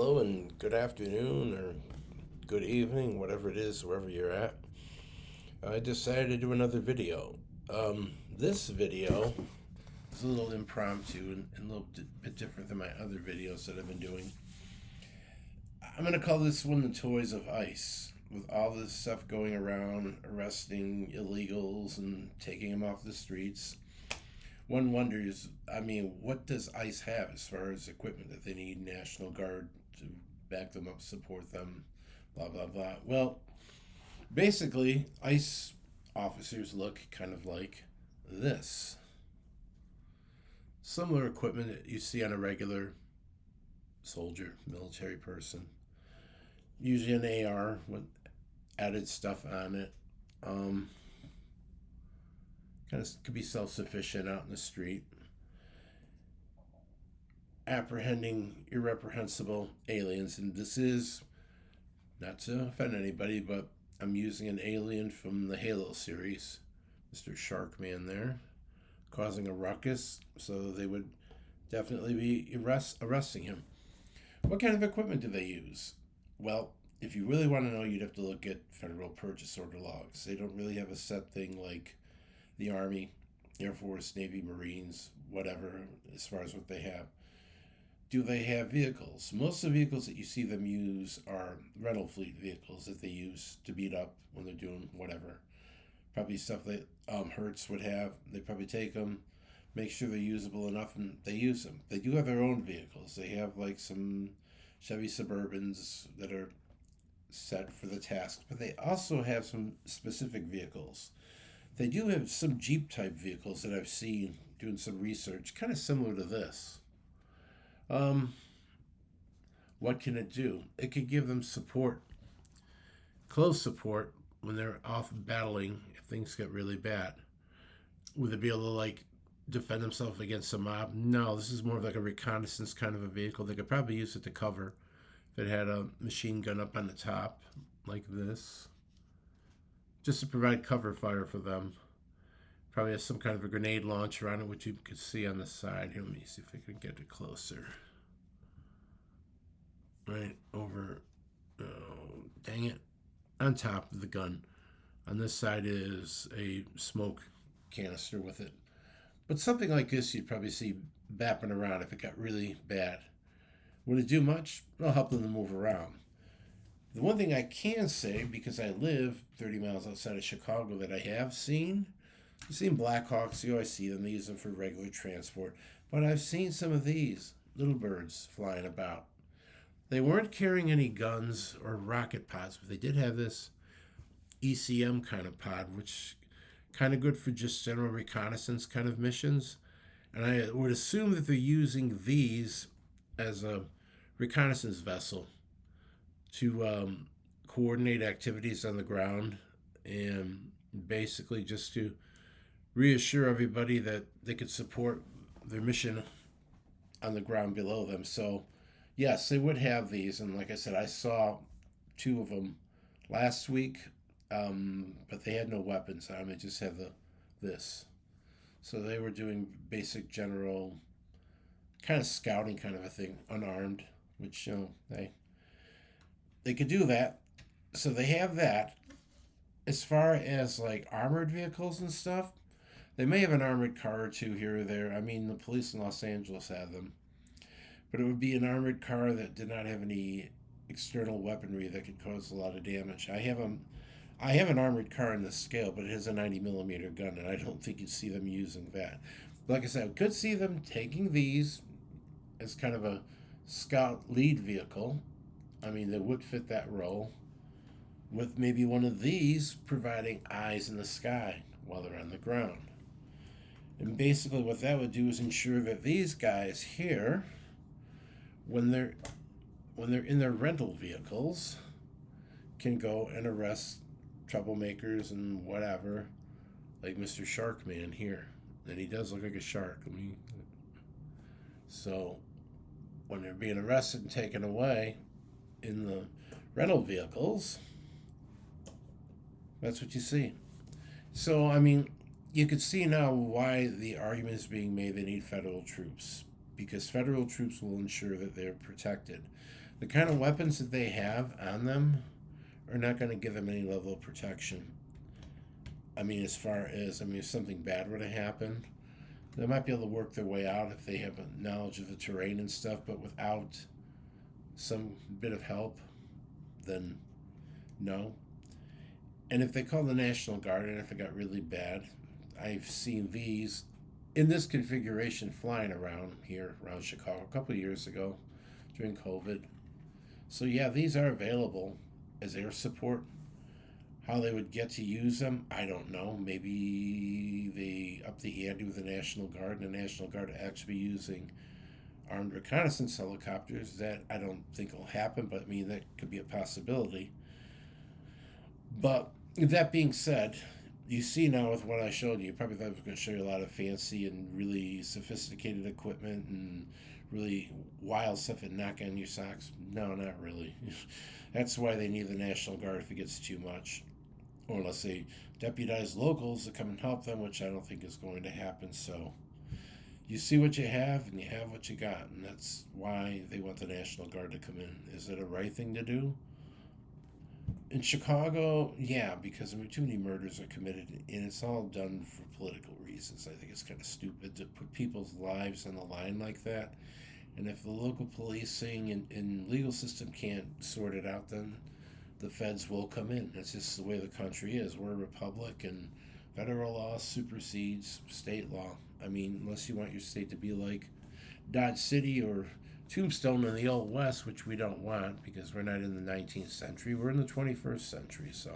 Hello and good afternoon or good evening, whatever it is, wherever you're at. I decided to do another video. This video is a little impromptu and a little bit different than my other videos that I've been doing. I'm going to call this one the Toys of ICE. With all this stuff going around, arresting illegals and taking them off the streets, one wonders, what does ICE have as far as equipment that they need? National Guard to back them up, support them, blah, blah, blah. Well, basically, ICE officers look kind of like this. Similar equipment that you see on a regular soldier, military person. Usually an AR with added stuff on it. Um, Kind of could be self sufficient out in the street. Apprehending irreprehensible aliens. And this is, not to offend anybody, but I'm using an alien from the Halo series, Mr. Sharkman there, causing a ruckus, so they would definitely be arresting him. What kind of equipment do they use? Well, if you really want to know, you'd have to look at federal purchase order logs. They don't really have a set thing like the Army, Air Force, Navy, Marines, whatever, as far as what they have. Do they have vehicles? Most of the vehicles that you see them use are rental fleet vehicles that they use to beat up when they're doing whatever. Probably stuff that Hertz would have. They probably take them, make sure they're usable enough, and they use them. They do have their own vehicles. They have like some Chevy Suburbans that are set for the task, but they also have some specific vehicles. They do have some Jeep type vehicles that I've seen doing some research, kind of similar to this. Um, what can it do? It could give them support, close support, when they're off battling if things get really bad. Would they be able to like defend themselves against a mob? No, this is more of like a reconnaissance kind of a vehicle. They could probably use it to cover if it had a machine gun up on the top like this, just to provide cover fire for them. Probably has some kind of a grenade launcher on it, which you can see on the side. Here, let me see if I can get it closer. Right over, oh, dang it, on top of the gun. On this side is a smoke canister with it. But something like this you'd probably see bapping around if it got really bad. Would it do much? It'll help them to move around. The one thing I can say, because I live 30 miles outside of Chicago, that I have seen, I've seen Blackhawks, you always see them, they use them for regular transport. But I've seen some of these little birds flying about. They weren't carrying any guns or rocket pods, but they did have this ECM kind of pod, which kind of good for just general reconnaissance kind of missions. And I would assume that they're using these as a reconnaissance vessel to coordinate activities on the ground and basically just to reassure everybody that they could support their mission on the ground below them. So, yes, they would have these. And like I said, I saw two of them last week, but they had no weapons on them. They just had this. So they were doing basic general kind of scouting kind of a thing, unarmed, which they could do that. So they have that. As far as like armored vehicles and stuff, they may have an armored car or two here or there. I mean, the police in Los Angeles have them, but it would be an armored car that did not have any external weaponry that could cause a lot of damage. I have an armored car in this scale, but it has a 90 millimeter gun, and I don't think you'd see them using that. Like I said, I could see them taking these as kind of a scout lead vehicle. I mean, they would fit that role, with maybe one of these providing eyes in the sky while they're on the ground. And basically, what that would do is ensure that these guys here, when they're in their rental vehicles, can go and arrest troublemakers and whatever, like Mr. Sharkman here. And he does look like a shark. So when they're being arrested and taken away in the rental vehicles, that's what you see. So, you could see now why the argument is being made they need federal troops. because federal troops will ensure that they're protected. The kind of weapons that they have on them are not going to give them any level of protection. I mean, as far as, if something bad were to happen, they might be able to work their way out if they have a knowledge of the terrain and stuff, but without some bit of help, then no. And if they call the National Guard and if it got really bad, I've seen these in this configuration flying around here, around Chicago, a couple of years ago during COVID. So yeah, these are available as air support. How they would get to use them, I don't know. Maybe they up the ante with the National Guard, and the National Guard actually be using armed reconnaissance helicopters. That I don't think will happen, but I mean, that could be a possibility. But that being said, you see now with what I showed you, probably thought I was going to show you a lot of fancy and really sophisticated equipment and really wild stuff and knock on your socks. No, not really. That's why they need the National Guard if it gets too much. Or unless they deputize locals to come and help them, which I don't think is going to happen. So you see what you have and you have what you got. And that's why they want the National Guard to come in. Is it a right thing to do? In Chicago, yeah, because too many murders are committed, and it's all done for political reasons. I think it's kind of stupid to put people's lives on the line like that. And if the local policing and legal system can't sort it out, then the feds will come in. That's just the way the country is. We're a republic, and federal law supersedes state law. I mean, unless you want your state to be like Dodge City or Tombstone in the Old West, which we don't want because we're not in the 19th century. We're in the 21st century. So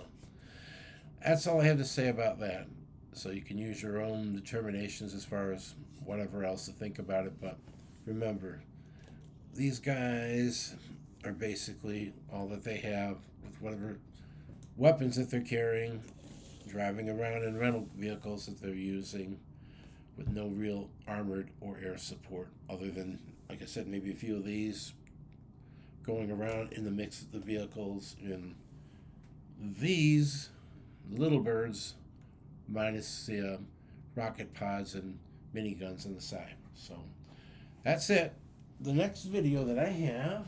that's all I have to say about that. So you can use your own determinations as far as whatever else to think about it. But remember, these guys are basically all that they have with whatever weapons that they're carrying, driving around in rental vehicles that they're using with no real armored or air support other than, like I said, maybe a few of these going around in the mix of the vehicles, and these little birds minus the rocket pods and miniguns on the side. So that's it. The next video that I have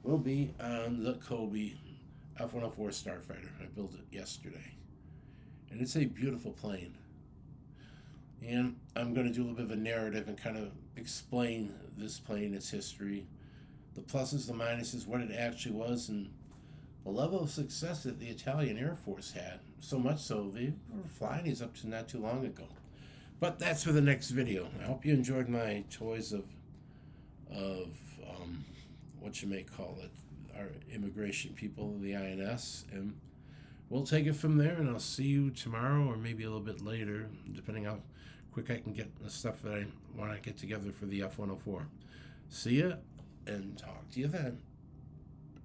will be on the Kobe F-104 Starfighter. I built it yesterday, and it's a beautiful plane. And I'm going to do a little bit of a narrative and kind of explain this plane, its history, the pluses, the minuses, what it actually was, and the level of success that the Italian Air Force had. So much so, they were flying these up to not too long ago. But that's for the next video. I hope you enjoyed my toys of what you may call it, our immigration people, the INS, and we'll take it from there, and I'll see you tomorrow or maybe a little bit later, depending how quick I can get the stuff that I want to get together for the F-104. See ya, and talk to you then.